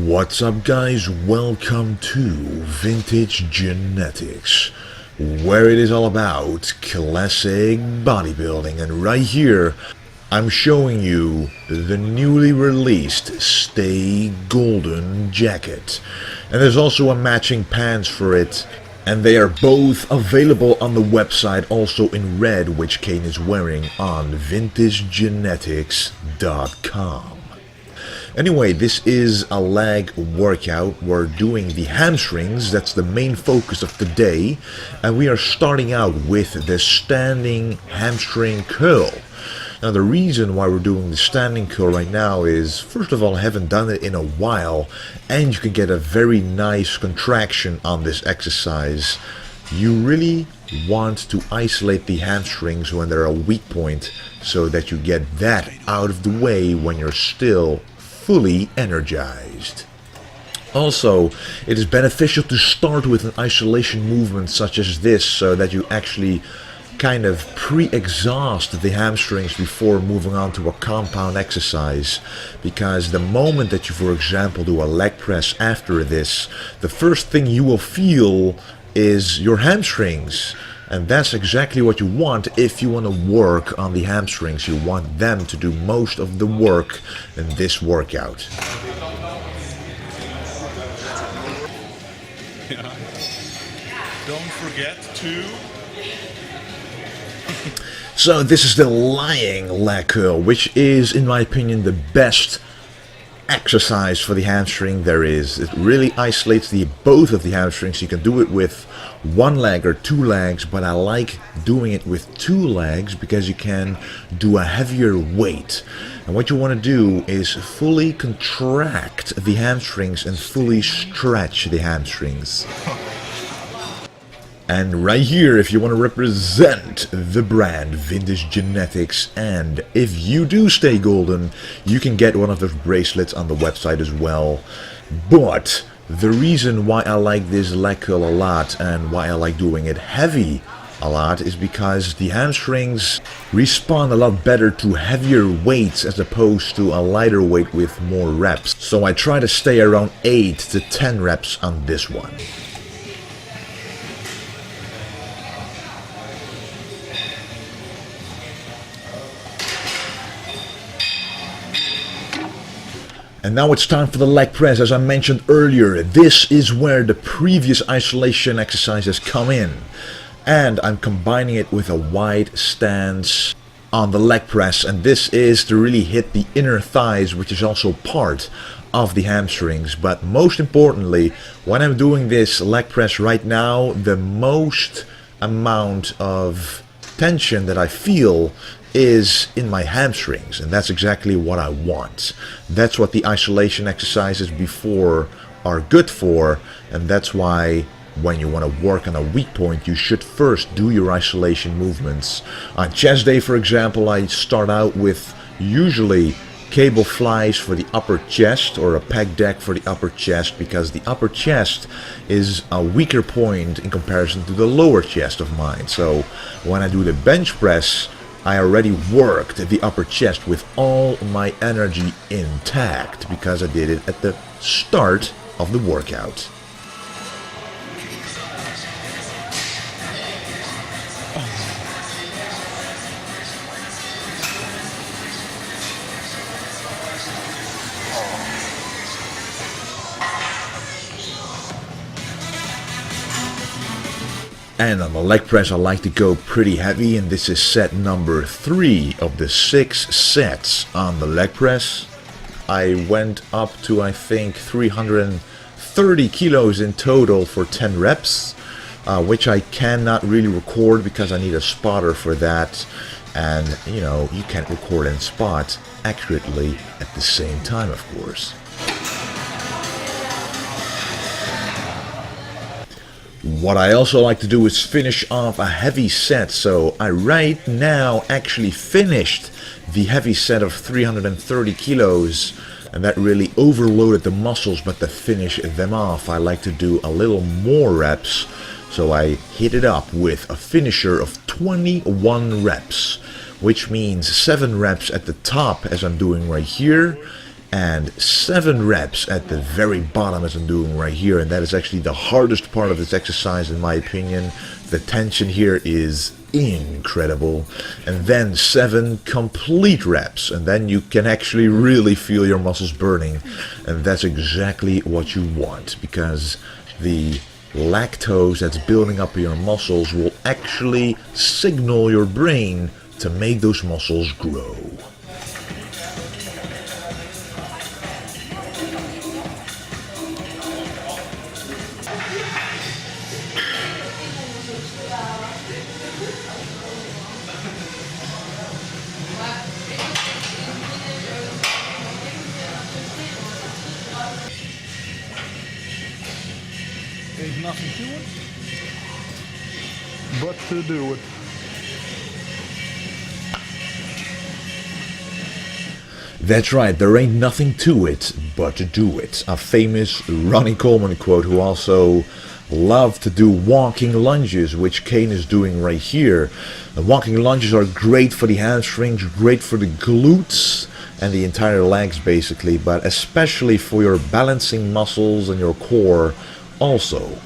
What's up guys, welcome to Vintage Genetics, where it is all about classic bodybuilding, and right here I'm showing you the newly released Stay Golden jacket, and there's also a matching pants for it, and they are both available on the website, also in red, which Kane is wearing on vintagegenetics.com. Anyway, this is a leg workout. We're doing the hamstrings. That's the main focus of today. And we are starting out with the standing hamstring curl. Now, the reason why we're doing the standing curl right now is, first of all, I haven't done it in a while, and you can get a very nice contraction on this exercise. You really want to isolate the hamstrings when they're a weak point so that you get that out of the way when you're still fully energized. Also, it is beneficial to start with an isolation movement such as this so that you actually kind of pre-exhaust the hamstrings before moving on to a compound exercise, because the moment that you, for example, do a leg press after this, the first thing you will feel is your hamstrings. And that's exactly what you want if you want to work on the hamstrings. You want them to do most of the work in this workout. Yeah. Don't forget to... So this is the lying leg curl, which is, in my opinion, the best exercise for the hamstring there is. It really isolates both of the hamstrings. You can do it with one leg or two legs, but I like doing it with two legs because you can do a heavier weight. And what you want to do is fully contract the hamstrings and fully stretch the hamstrings. And right here, if you want to represent the brand Vintage Genetics, and if you do stay golden, you can get one of those bracelets on the website as well. But the reason why I like this leg curl a lot and why I like doing it heavy a lot is because the hamstrings respond a lot better to heavier weights as opposed to a lighter weight with more reps. So I try to stay around 8 to 10 reps on this one. And now it's time for the leg press. As I mentioned earlier, this is where the previous isolation exercises come in. And I'm combining it with a wide stance on the leg press. And this is to really hit the inner thighs, which is also part of the hamstrings. But most importantly, when I'm doing this leg press right now, the most amount of tension that I feel is in my hamstrings, and that's exactly what I want. That's what the isolation exercises before are good for, and that's why when you want to work on a weak point, you should first do your isolation movements. On chest day, for example, I start out with usually cable flies for the upper chest or a pec deck for the upper chest, because the upper chest is a weaker point in comparison to the lower chest of mine. So when I do the bench press, I already worked the upper chest with all my energy intact because I did it at the start of the workout. And on the leg press I like to go pretty heavy, and this is set number 3 of the 6 sets on the leg press. I went up to, I think, 330 kilos in total for 10 reps, which I cannot really record because I need a spotter for that. And, you know, you can't record and spot accurately at the same time, of course. What I also like to do is finish off a heavy set, so I right now actually finished the heavy set of 330 kilos, and that really overloaded the muscles, but to finish them off I like to do a little more reps, so I hit it up with a finisher of 21 reps, which means 7 reps at the top as I'm doing right here, and 7 reps at the very bottom as I'm doing right here, and that is actually the hardest part of this exercise in my opinion. The tension here is incredible. And then 7 complete reps, and then you can actually really feel your muscles burning, and that's exactly what you want, because the lactose that's building up in your muscles will actually signal your brain to make those muscles grow. There's nothing to it but to do it. That's right, there ain't nothing to it but to do it. A famous Ronnie Coleman quote, who also loved to do walking lunges, which Kane is doing right here. And walking lunges are great for the hamstrings, great for the glutes and the entire legs basically, but especially for your balancing muscles and your core also.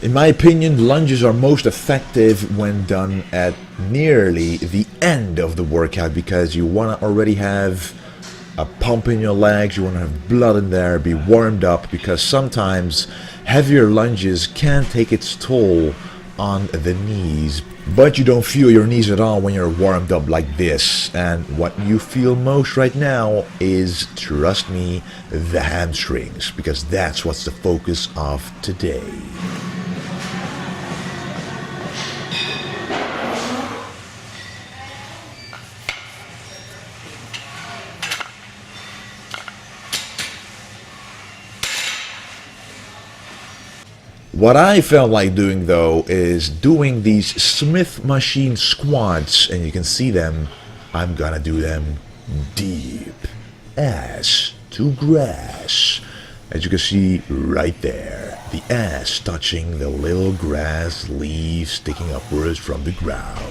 In my opinion, lunges are most effective when done at nearly the end of the workout, because you want to already have a pump in your legs, you want to have blood in there, be warmed up, because sometimes heavier lunges can take its toll on the knees. But you don't feel your knees at all when you're warmed up like this. And what you feel most right now is, trust me, the hamstrings, because that's what's the focus of today. What I felt like doing though is doing these Smith machine squats, and you can see them. I'm gonna do them deep, ass to grass, as you can see right there, the ass touching the little grass leaves sticking upwards from the ground.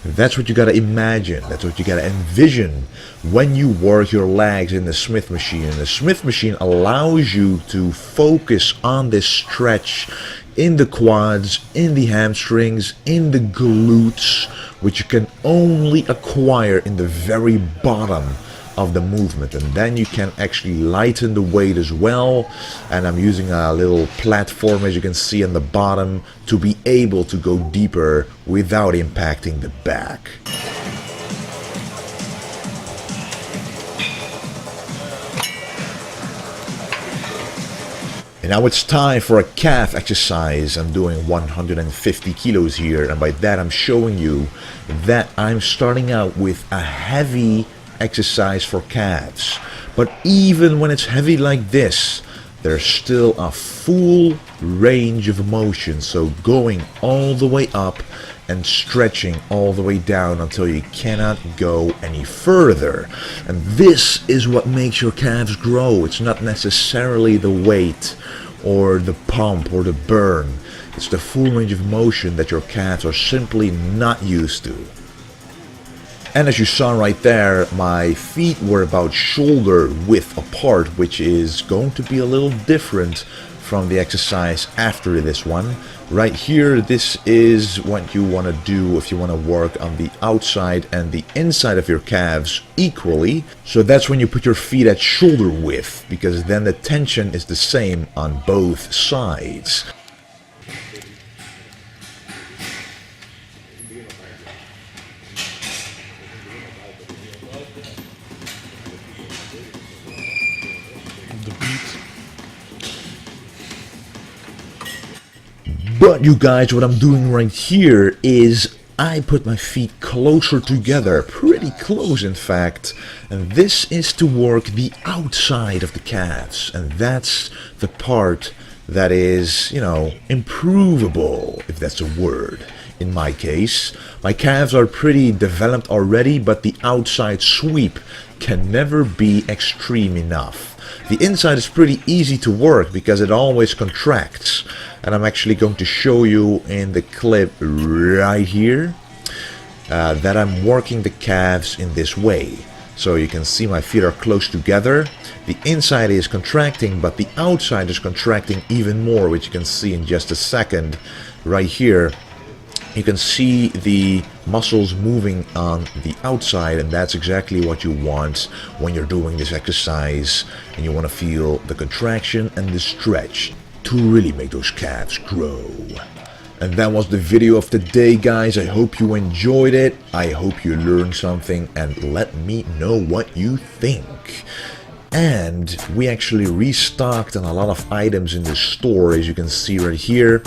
That's what you gotta imagine, that's what you gotta envision when you work your legs in the Smith machine. And the Smith machine allows you to focus on this stretch in the quads, in the hamstrings, in the glutes, which you can only acquire in the very bottom of the movement. And then you can actually lighten the weight as well. And I'm using a little platform, as you can see on the bottom, to be able to go deeper without impacting the back. And now it's time for a calf exercise. I'm doing 150 kilos here, and by that I'm showing you that I'm starting out with a heavy exercise for calves. But even when it's heavy like this, there's still a full range of motion, so going all the way up and stretching all the way down until you cannot go any further. And this is what makes your calves grow. It's not necessarily the weight or the pump or the burn. It's the full range of motion that your calves are simply not used to. And as you saw right there, my feet were about shoulder width apart, which is going to be a little different from the exercise after this one. Right here, this is what you want to do if you want to work on the outside and the inside of your calves equally. So that's when you put your feet at shoulder width, because then the tension is the same on both sides. But you guys, what I'm doing right here is I put my feet closer together, pretty close in fact, and this is to work the outside of the calves, and that's the part that is, you know, improvable, if that's a word. In my case, my calves are pretty developed already, but the outside sweep can never be extreme enough. The inside is pretty easy to work because it always contracts, and I'm actually going to show you in the clip right here that I'm working the calves in this way. So you can see my feet are close together. The inside is contracting, but the outside is contracting even more, which you can see in just a second. Right here, you can see the muscles moving on the outside, and that's exactly what you want when you're doing this exercise, and you want to feel the contraction and the stretch to really make those calves grow. And that was the video of the day, guys. I hope you enjoyed it. I hope you learned something, and let me know what you think. And we actually restocked on a lot of items in the store, as you can see right here.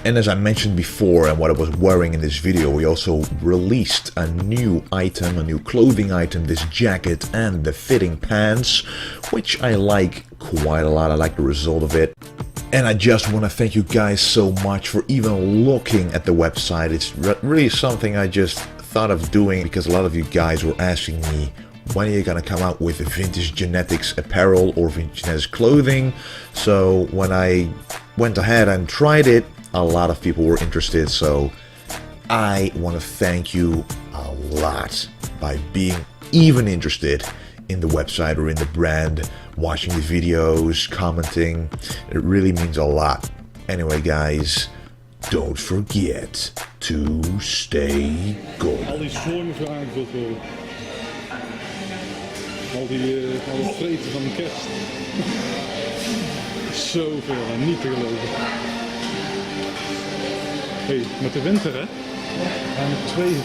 And as I mentioned before, and what I was wearing in this video, we also released a new item, a new clothing item, this jacket and the fitting pants, which I like quite a lot. I like the result of it. And I just want to thank you guys so much for even looking at the website. It's really something I just thought of doing because a lot of you guys were asking me, when are you gonna come out with vintage genetics apparel or vintage genetics clothing? So when I went ahead and tried it, a lot of people were interested. So I want to thank you a lot by being even interested in the website or in the brand, watching the videos, commenting. It really means a lot. Anyway, guys, don't forget to stay golden. Al die schoonvragen aangevuld worden. Al het vreten van de kerst. Zoveel, en niet te geloven. Hé, met de winter hè? En met 2